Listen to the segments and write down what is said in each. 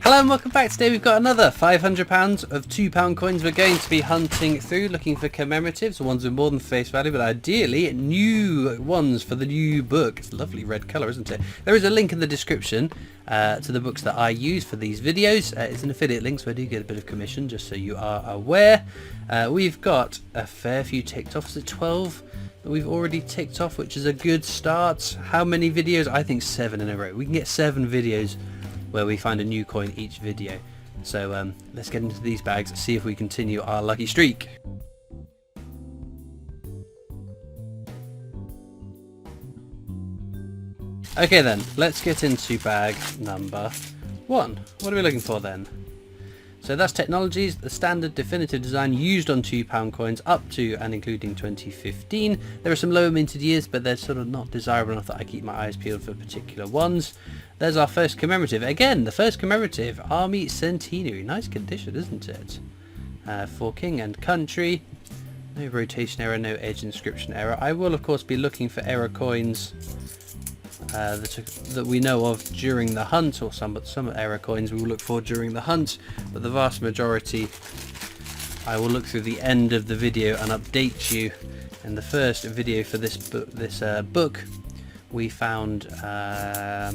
Hello and welcome back. Today we've got another £500 of £2 coins. We're going to be hunting through, looking for commemoratives, ones with more than face value, but ideally new ones for the new book. It's a lovely red colour, isn't it? There is a link in the description to the books that I use for these videos. It's an affiliate link, so I do get a bit of commission, just so you are aware. We've got a fair few ticked off. Is it 12 that we've already ticked off, which is a good start? How many videos? I think 7 in a row. We can get 7 videos where we find a new coin each video. So let's get into these bags and see if we continue our lucky streak. Okay then, let's get into bag number 1. What are we looking for then? So that's technologies, the standard definitive design used on £2 coins up to and including 2015. There are some lower minted years, but they're sort of not desirable enough that I keep my eyes peeled for particular ones. There's our first commemorative. Again, the first commemorative, Army Centenary. Nice condition, isn't it? For King and Country. No rotation error, no edge inscription error. I will of course be looking for error coins that we know of during the hunt, or some error coins we will look for during the hunt, but the vast majority I will look through the end of the video and update you. In the first video for this book we found a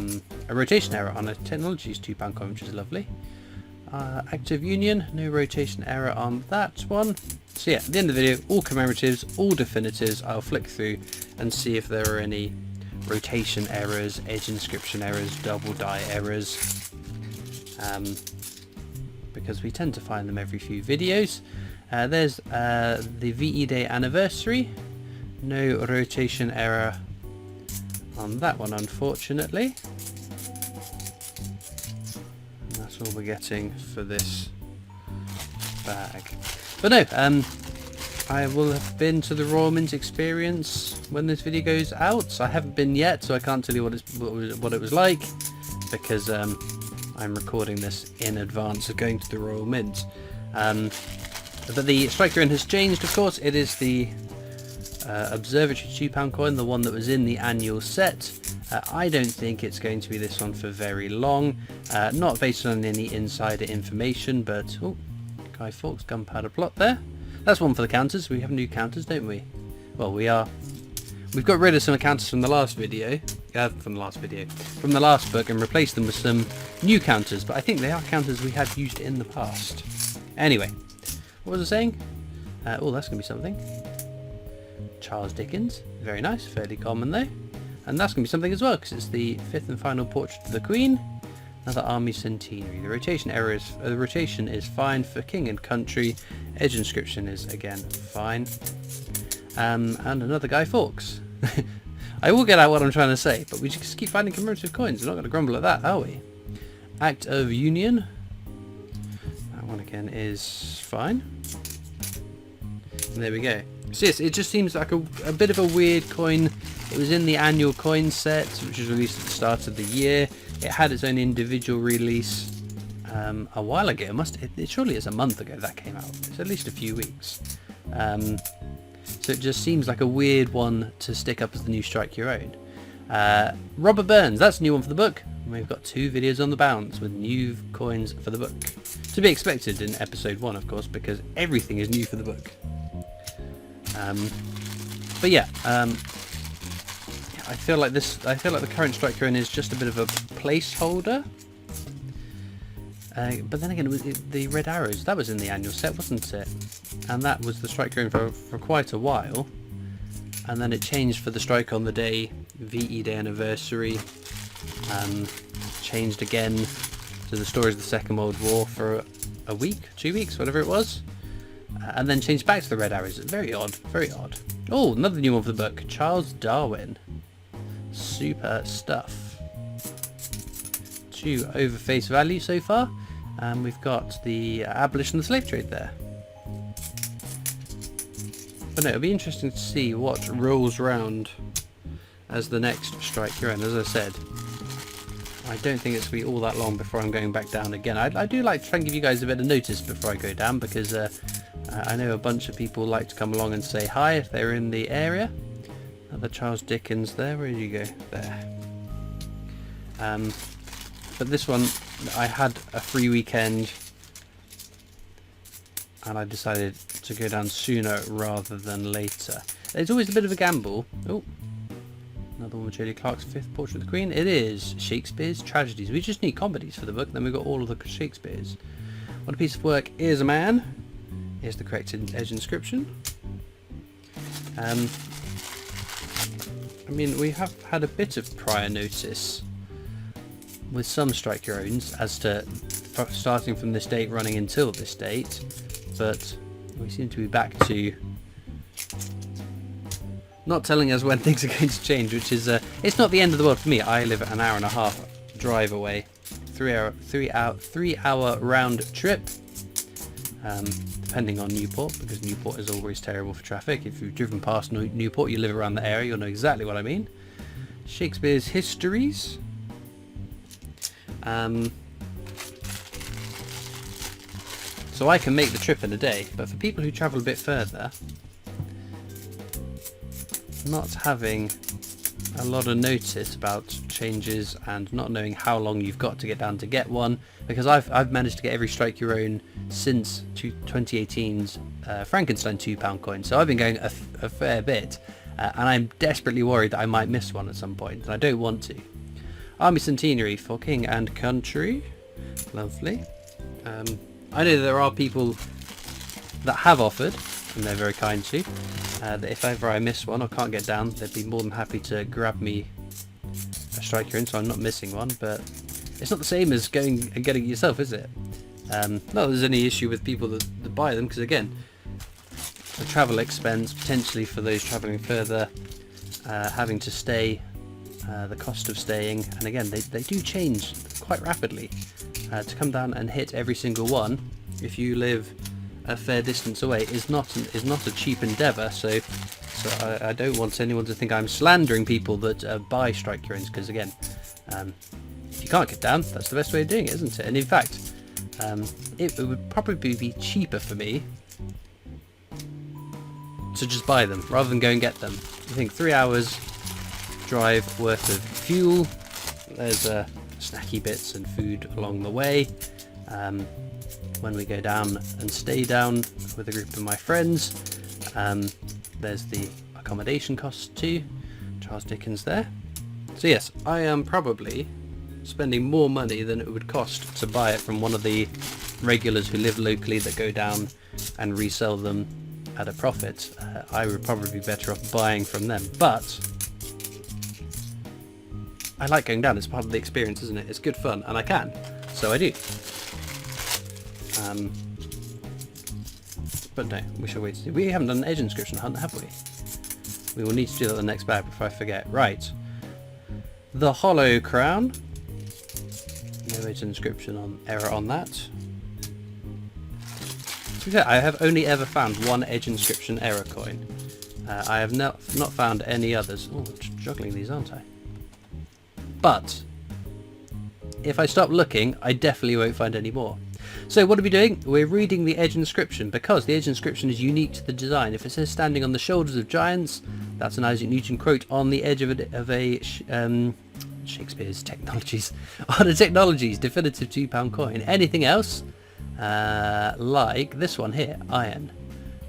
rotation error on a technologies £2 coin, which is lovely. Active Union, no rotation error on that one. So yeah, at the end of the video, all commemoratives, all definitives. I'll flick through and see if there are any rotation errors, edge inscription errors, double die errors, because we tend to find them every few videos. There's the VE Day anniversary, no rotation error on that one, unfortunately. And that's all we're getting for this bag. But no, I will have been to the Royal Mint experience when this video goes out. I haven't been yet, so I can't tell you what it was like, because I'm recording this in advance of going to the Royal Mint. But the striker in has changed, of course. It is the Observatory £2 coin, the one that was in the annual set. I don't think it's going to be this one for very long. Not based on any insider information, but oh, Guy Fawkes gunpowder plot there. That's one for the counters. We have new counters, don't we? Well, we've got rid of some counters from the last video, from the last book, and replaced them with some new counters, but I think they are counters we have used in the past. Anyway, what was I saying? Oh, that's going to be something. Charles Dickens, very nice, fairly common though. And that's going to be something as well, because it's the 5th and final portrait of the Queen. Another Army Centenary. The rotation is fine for King and Country. Edge inscription is again fine. And another Guy Fawkes. I will get out what I'm trying to say, but we just keep finding commemorative coins. We're not going to grumble at that, are we? Act of Union. That one again is fine. And there we go. So yes, it just seems like a bit of a weird coin. It was in the annual coin set, which was released at the start of the year. It had its own individual release a while ago. It surely is a month ago that came out. It's at least a few weeks. So it just seems like a weird one to stick up as the new Strike Your Own. Robert Burns, that's a new one for the book. We've got 2 videos on the bounce with new coins for the book. To be expected in episode 1, of course, because everything is new for the book. But yeah, I feel like the current Strike Your Own is just a bit of a placeholder. But then again, it was the red arrows, that was in the annual set, wasn't it? And that was the Strike Your Own for quite a while. And then it changed for the Strike on the Day, VE Day anniversary. Changed again to the Stories of the Second World War for a week, 2 weeks, whatever it was. And then changed back to the red arrows. Very odd, very odd. Oh, another new one for the book. Charles Darwin. Super stuff. 2 over face value so far. And we've got the abolition of the slave trade there. But no, it'll be interesting to see what rolls round as the next Strike Your Own. As I said, I don't think it's going to be all that long before I'm going back down again. I do like to try and give you guys a bit of notice before I go down, because I know a bunch of people like to come along and say hi if they're in the area. Another Charles Dickens there. Where did you go? There. but this one, I had a free weekend and I decided to go down sooner rather than later. There's always a bit of a gamble. Oh, another one with Julia Clark's Fifth Portrait of the Queen. It is Shakespeare's Tragedies. We just need comedies for the book, then we've got all of the Shakespeare's. What a piece of work is a man. Here's the correct edge inscription. I mean, we have had a bit of prior notice with some strike your owns as to starting from this date running until this date, but we seem to be back to not telling us when things are going to change, which is it's not the end of the world for me. I live an hour and a half drive away, 3 hour round trip, depending on Newport, because Newport is always terrible for traffic. If you've driven past Newport, you live around the area, you'll know exactly what I mean. Shakespeare's Histories. So I can make the trip in a day, but for people who travel a bit further, not having a lot of notice about changes and not knowing how long you've got to get down to get one, because I've managed to get every strike your own since 2018's Frankenstein £2 coin, so I've been going a fair bit, and I'm desperately worried that I might miss one at some point, and I don't want to. Army Centenary for King and Country, lovely. I know there are people that have offered, and they're very kind to, that if ever I miss one or can't get down, they'd be more than happy to grab me a strike your own, so I'm not missing one, but it's not the same as going and getting it yourself, is it? Not that there's any issue with people that buy them, because again, the travel expense potentially for those travelling further, having to stay, the cost of staying, and again they do change quite rapidly. To come down and hit every single one, if you live a fair distance away, is not a cheap endeavour. So I don't want anyone to think I'm slandering people that buy strike your owns, because again, if you can't get down, that's the best way of doing it, isn't it? And in fact, it would probably be cheaper for me to just buy them rather than go and get them. I think 3 hours drive worth of fuel. There's snacky bits and food along the way. When we go down and stay down with a group of my friends, there's the accommodation costs too. Charles Dickens there. So yes, I am probably spending more money than it would cost to buy it from one of the regulars who live locally that go down and resell them at a profit. I would probably be better off buying from them, but I like going down. It's part of the experience, isn't it? It's good fun, and I can, so I do. But no, we shall wait to see. We haven't done an edge inscription hunt, have we? We will need to do that in the next bag before I forget. Right. The Hollow Crown. No edge inscription error on that. To be fair, I have only ever found one edge inscription error coin. I have not found any others. Oh, juggling these, aren't I? But if I stop looking, I definitely won't find any more. So what are we doing? We're reading the edge inscription, because the edge inscription is unique to the design. If it says standing on the shoulders of giants, that's an Isaac Newton quote on the edge of a Shakespeare's Technologies, on a Technologies definitive £2 coin. Anything else, like this one here, iron.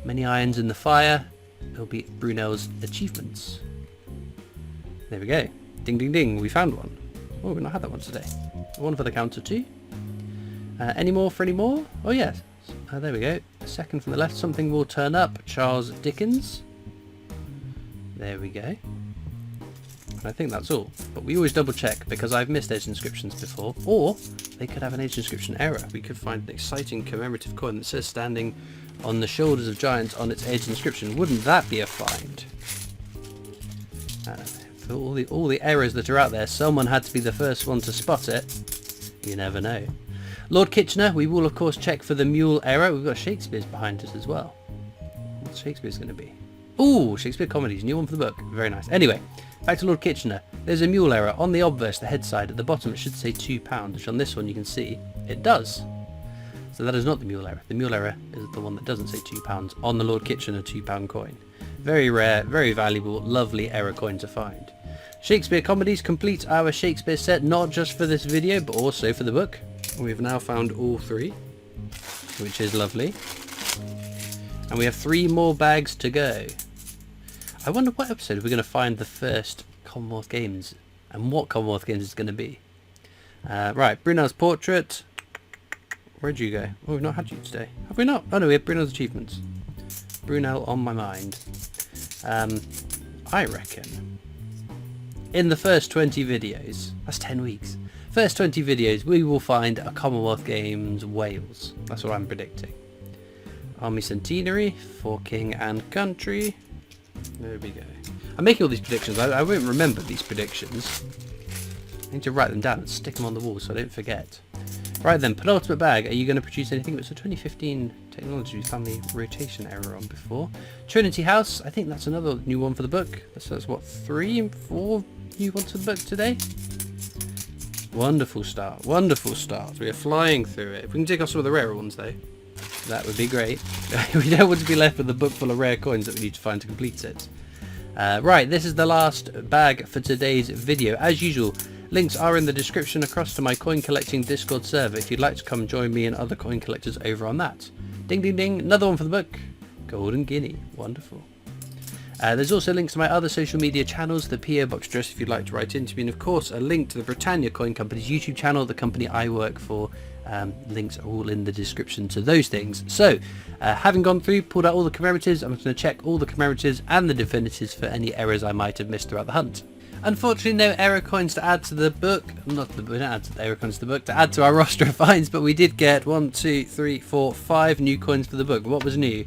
Many irons in the fire. It'll be Brunel's achievements. There we go. Ding ding ding, we found one. Oh, we've not had that one today. One for the counter too. Any more for any more? Oh yes, there we go. Second from the left, something will turn up. Charles Dickens. There we go. And I think that's all. But we always double check, because I've missed edge inscriptions before, or they could have an edge inscription error. We could find an exciting commemorative coin that says standing on the shoulders of giants on its edge inscription. Wouldn't that be a find? For all the errors that are out there, someone had to be the first one to spot it. You never know. Lord Kitchener, we will of course check for the mule error. We've got Shakespeare's behind us as well. What's Shakespeare's going to be? Ooh, Shakespeare Comedies, new one for the book. Very nice. Anyway, back to Lord Kitchener. There's a mule error on the obverse, the head side. At the bottom it should say £2, which on this one you can see it does. So that is not the mule error. The mule error is the one that doesn't say £2 on the Lord Kitchener £2 coin. Very rare, very valuable, lovely error coin to find. Shakespeare comedies complete our Shakespeare set, not just for this video, but also for the book. We've now found all 3, which is lovely. And we have 3 more bags to go. I wonder what episode we're going to find the first Commonwealth Games, and what Commonwealth Games it's going to be. Right, Brunel's portrait. Where'd you go? Oh, we've not had you today. Have we not? Oh no, we have Brunel's achievements. Brunel on my mind. I reckon in the first 20 videos, that's 10 weeks, first 20 videos we will find a Commonwealth Games Wales. That's what I'm predicting. Army Centenary for King and Country. There we go. I'm making all these predictions. I won't remember these predictions. I need to write them down and stick them on the wall so I don't forget. Right then, penultimate bag. Are you going to produce anything? It was a 2015 technology we found the rotation error on before. Trinity House. I think that's another new one for the book. So that's what, 3 and 4 new ones for the book today? Wonderful start. Wonderful start. We are flying through it. If we can take off some of the rarer ones though, that would be great. We don't want to be left with a book full of rare coins that we need to find to complete it. Right, this is the last bag for today's video. As usual, links are in the description across to my coin collecting Discord server if you'd like to come join me and other coin collectors over on that. Ding ding ding, another one for the book. Golden Guinea, wonderful. There's also links to my other social media channels, the PO Box address if you'd like to write into me, and of course a link to the Britannia Coin Company's YouTube channel, the company I work for. Links are all in the description to those things. So, having gone through, pulled out all the commemoratives, I'm going to check all the commemoratives and the definitives for any errors I might have missed throughout the hunt. Unfortunately, no error coins to add to the book. We don't add to the error coins to the book, to add to our roster of finds, but we did get 1, 2, 3, 4, 5 new coins for the book. What was new?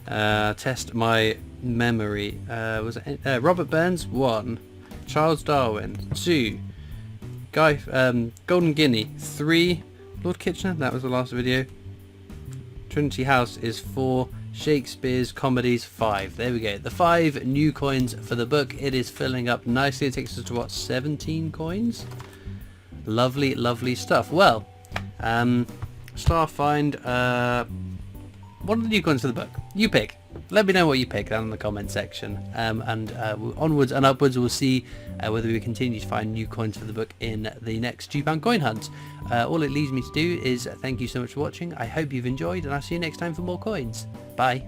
Test my memory. Was it Robert Burns? 1. Charles Darwin? 2. Golden Guinea? 3. Lord Kitchener? That was the last video. Trinity House is 4. Shakespeare's comedies 5. There we go. The 5 new coins for the book. It is filling up nicely. It takes us to what, 17 coins? Lovely, lovely stuff. Well, star find. What are the new coins for the book? You pick. Let me know what you pick down in the comment section. Onwards and upwards, we'll see whether we continue to find new coins for the book in the next £2 coin hunt. All it leaves me to do is thank you so much for watching. I hope you've enjoyed, and I'll see you next time for more coins. Bye.